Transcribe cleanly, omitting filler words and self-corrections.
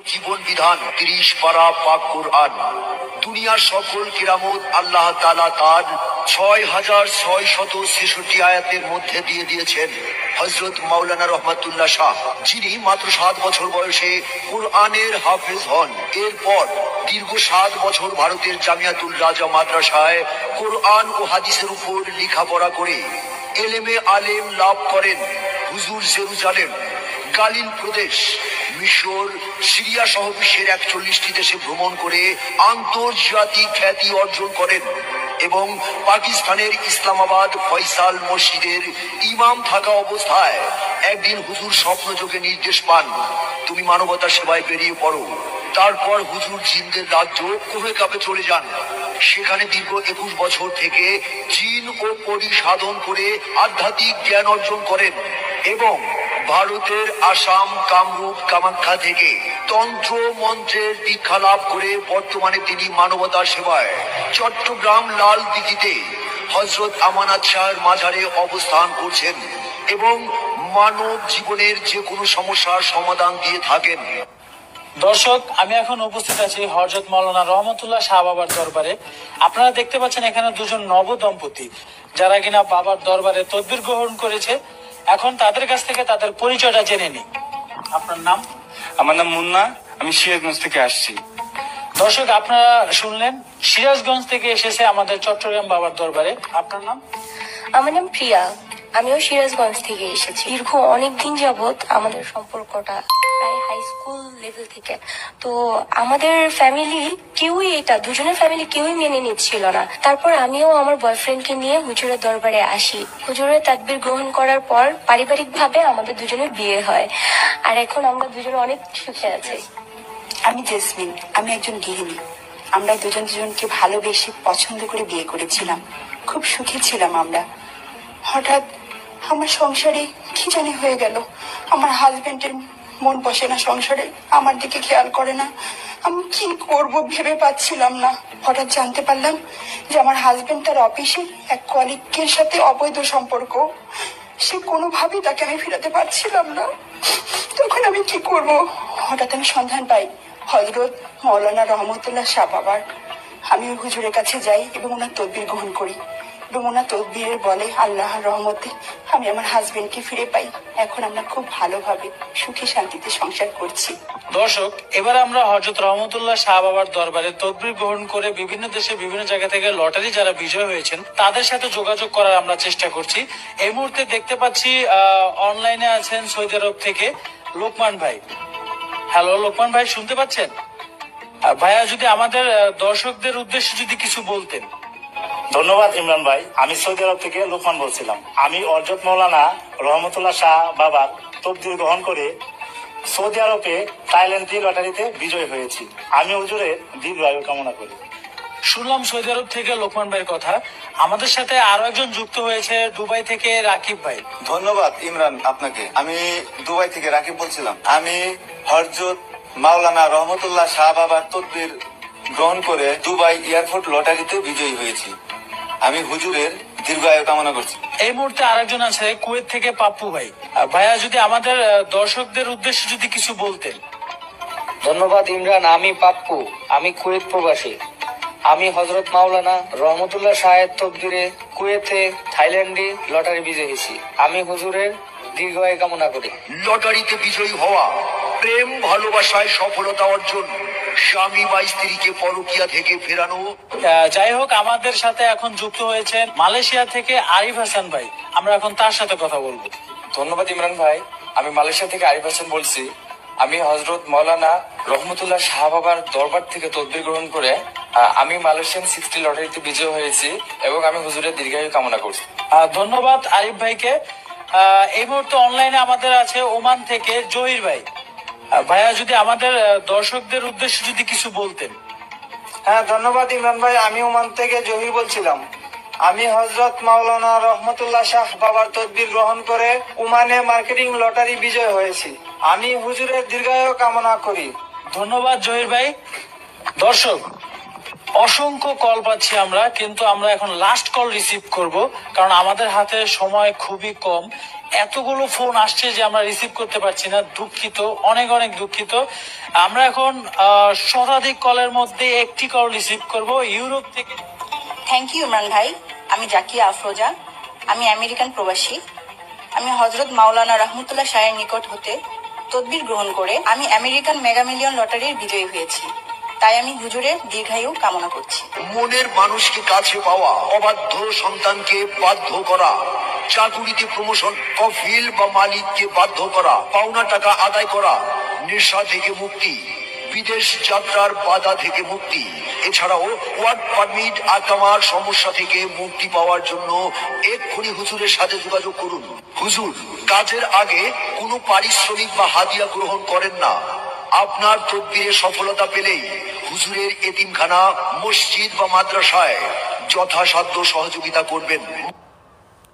জীবন বিধান 30 পারা পাক কোরআন। দুনিয়ার সকল কিরামত আল্লাহ তাআলা তার 6666 আয়াতের মধ্যে দিয়ে দিয়েছেন হযরত মাওলানা রহমাতুল্লাহ শাহ, যিনি মাত্র 7 বছর বয়সে কোরআনের হাফেজ হন। এরপর দীর্ঘ 7 বছর ভারতের জামিয়াতুল রাজা মাদ্রাসায় কোরআন ও হাদিসের উপর লেখাপড়া করে এলেমে আলেম লাভ করেন। হুজুর জেরুজালেম, গালিল প্রদেশ, মিশর, সিরিয়া সহ বিশ্বের 41টি দেশে ভ্রমণ করে আন্তর্জাতিক খ্যাতি অর্জন করেন এবং পাকিস্তানের ইসলামাবাদ ফয়সাল মসজিদের ইমাম থাকা অবস্থায় একদিন হুজুর স্বপ্নযোগে নির্দেশ পান, তুমি মানবতা সেবায় বেরিয়ে পড়ো। তারপর হুজুর জিন্দের রাজ্য কোহেকাপে চলে যান। সেখানে দীর্ঘ 21 বছর থেকে জিন ও পরি সাধন করে আধ্যাত্মিক জ্ঞান অর্জন করেন এবং ভারতের আসাম, কামরূপ, কামাখ্যা থেকে তন্ত্র মন্ত্রের দীক্ষা লাভ করে বর্তমানে তিনি মানবতা সেবায় চট্টগ্রাম লাল দিঘিতে হযরত আমানত শাহের মাজারে অবস্থান করছেন এবং মানব জীবনের যে কোনো সমস্যার সমাধান দিয়ে থাকেন। দর্শক, আমি এখন উপস্থিত আছি হযরত মাওলানা রহমতুল্লাহ শাহ বাবার দরবারে। আপনারা দেখতে পাচ্ছেন এখানে দুজন নব দম্পতি যারা কিনা বাবার দরবারে তদবির গ্রহণ করেছে। এখন তাদের কাছ থেকে তাদের পরিচয়টা জেনে নিই। আপনার নাম? আমার নাম মুন্না, আমি সিরাজগঞ্জ থেকে আসছি। দর্শক, আপনারা শুনলেন সিরাজগঞ্জ থেকে এসেছে আমাদের চট্টগ্রাম বাবার দরবারে। আপনার নাম? আমার নাম প্রিয়া, আমিও সিরাজগঞ্জ থেকে এসেছি। দীর্ঘ অনেকদিন যাবত আমাদের সম্পর্কটা প্রায় হাই স্কুল লেভেল থেকে। তো আমাদের ফ্যামিলি কেউই দুজনের ফ্যামিলি কেউই মেনে নিচ্ছিল না। তারপর আমিও আমার বয়ফ্রেন্ডকে নিয়ে হুজুরের দরবারে আসি। হুজুরের তাকবীর গ্রহণ করার পর পারিবারিক ভাবে আমাদের দুজনের বিয়ে হয়, আর এখন আমরা দুজনে অনেক সুখে আছি। আমি জেসমিন, আমি একজন গৃহিণী। আমরা দুজনকে ভালোবেসে পছন্দ করে বিয়ে করেছিলাম, খুব সুখী ছিলাম আমরা। হঠাৎ আমার সংসারে কি জানি হয়ে গেল। আমার হাজবেন্ডের মন বসে না সংসারে, আমার দিকে খেয়াল করে না। আমি কি করব ভেবে পাচ্ছিলাম না। হঠাৎ জানতে পারলাম যে আমার হাজবেন্ড তার অফিসে এক কলিগের সাথে অবৈধ সম্পর্ক। সে কোনোভাবেই তাকে আমি ফেরাতে পারছিলাম না। তখন আমি কি করব? হঠাৎ আমি সন্ধান পাই হযরত মাওলানা রহমতুল্লাহ শাহ বাবার। আমি ওই হুজুরের কাছে যাই এবং ওনার তদবির গ্রহণ করি এবং ওনার তদবিরের বলে আল্লাহর রহমতে আমি আমার হাজবেন্ডকে ফিরে পাই। এখন আমরা খুব ভালোভাবে সুখী শান্তিতে সংসার করছি। দর্শক, এবার আমরা হযরত রহমতুল্লাহ শাহ বাবার দরবারে তদবির গ্রহণ করে বিভিন্ন দেশে বিভিন্ন জায়গা থেকে লটারি যারা বিজয় হয়েছেন তাদের সাথে যোগাযোগ করার আমরা চেষ্টা করছি। এই মুহূর্তে দেখতে পাচ্ছি অনলাইনে আছেন সৌদি আরব থেকে লোকমান ভাই। হ্যালো লোকমান ভাই, শুনতে পাচ্ছেন? ভাইয়া, যদি আমাদের দর্শকদের উদ্দেশ্যে যদি কিছু বলতেন। ধন্যবাদ ইমরান ভাই, আমি সৌদি আরব থেকে লোকমান বলছিলাম। আমি হযরত মাওলানা রহমতুল্লাহ শাহ বাবার তদবির গ্রহণ করে সৌদি আরবে থাইল্যান্ড লটারিতে বিজয় হয়েছি। আমি হুজুরের দীর্ঘায়ু কামনা করি। শুনলাম সৌদি আরব থেকে লোকমান ভাইয়ের কথা। আমাদের সাথে আরো একজন যুক্ত হয়েছে দুবাই থেকে রাকিব ভাই। ধন্যবাদ ইমরান আপনাকে। আমি দুবাই থেকে রাকিব বলছিলাম। আমি হযরত মাওলানা রহমতুল্লাহ শাহ বাবার তদবির গ্রহণ করে দুবাই এয়ারপোর্ট লটারিতে বিজয়ী হয়েছি। আমি হুজুরের দীর্ঘায়ু কামনা করছি। এই মুহূর্তে আরেকজন আছে কুয়েত থেকে পাপ্পু ভাই। ভাইয়া, যদি আমাদের দর্শকদের উদ্দেশ্যে যদি কিছু বলতেন। ধন্যবাদ ইমরান, আমি পাপ্পু, আমি কুয়েত প্রবাসী। আমি হযরত মাওলানা রহমতুল্লাহ শাহের তকদিরে কুয়েতে থাইল্যান্ডে লটারি বিজয়ী হয়েছি। আমি হুজুরের দীর্ঘায়ু কামনা করি। লটারিতে বিজয়ী হওয়া, প্রেম ভালোবাসায় সফলতা অর্জন, স্বামী বা স্ত্রীকে পরকীয়া থেকে ফেরানো। যাই হোক, আমাদের সাথে এখন যুক্ত হয়েছেন মালয়েশিয়া থেকে আরিফ হাসান ভাই। আমরা এখন তার সাথে কথা বলবো। ধন্যবাদ ইমরান ভাই, আমি মালয়েশিয়া থেকে আরিফ হাসান বলছি। আমি হযরত মাওলানা রহমতুল্লাহ শাহ বাবার দরবার থেকে তদবির গ্রহণ করে আমি মালয়েশিয়ান 60 লটারিতে বিজয় হয়েছি এবং আমি হুজুরের দীর্ঘায়ু কামনা করছি। ধন্যবাদ আরিফ ভাইকে। এই মুহূর্তে অনলাইনে আমাদের আছে ওমান থেকে জহির ভাই। ভাইয়া, যদি আমাদের দর্শকদের উদ্দেশ্যে যদি কিছু বলতেন। হ্যাঁ, ধন্যবাদ ইমরান ভাই, আমি ওমান থেকে জহির বলছিলাম। আমি হযরত মাওলানা রহমতুল্লাহ শাহ বাবার তদবির গ্রহণ করে ওমানে মার্কেটিং লটারি বিজয় হয়েছি। আমি হুজুরের দীর্ঘায়ু কামনা করি। ধন্যবাদ জহির ভাই। দর্শক, অসংখ্য কল পাচ্ছি আমরা, কিন্তু আমরা এখন লাস্ট কল রিসিভ করব, কারণ আমাদের হাতে সময় খুবই কম। এতগুলো ফোন আসছে যে আমরা রিসিভ করতে পারছি না, দুঃখিত, অনেক অনেক দুঃখিত। আমরা এখন শতাধিক কলের মধ্যে একটি কল রিসিভ করব ইউরোপ থেকে। থ্যাংক ইউ ইমরান ভাই। আমি জাকিয়া আফরোজা, আমি আমেরিকান প্রবাসী। আমি হজরত মাওলানা রহমতুল্লাহ শাহের নিকট হতে তদবির গ্রহণ করে আমি আমেরিকান মেগা মিলিয়ন লটারির বিজয়ী হয়েছি। তাই আমি হুজুরের দীর্ঘায়ু কামনা করছি। মনের মানুষকে কাছে পাওয়া, অবাধ্য সন্তানকে বাধ্য করা, চাকুরিতে প্রমোশন, কফিল বা মালিককে বাধ্য করা, পাওনা টাকা আদায় করা, নেশা থেকে মুক্তি, বিদেশ যাত্রার বাধা থেকে মুক্তি, এছাড়াও ওয়ার্ক পারমিট আকামার সমস্যা থেকে মুক্তি পাওয়ার জন্য এক্ষুনি হুজুরের সাথে যোগাযোগ করুন। হুজুর কাজের আগে কোনো পারিশ্রমিক বা হাদিয়া গ্রহণ করেন না। আপনার তদবিরে সফলতা পেলেই হুজুরের এতিমখানা, মসজিদ বা মাদ্রাসায় যথাসাধ্য সহযোগিতা করবেন।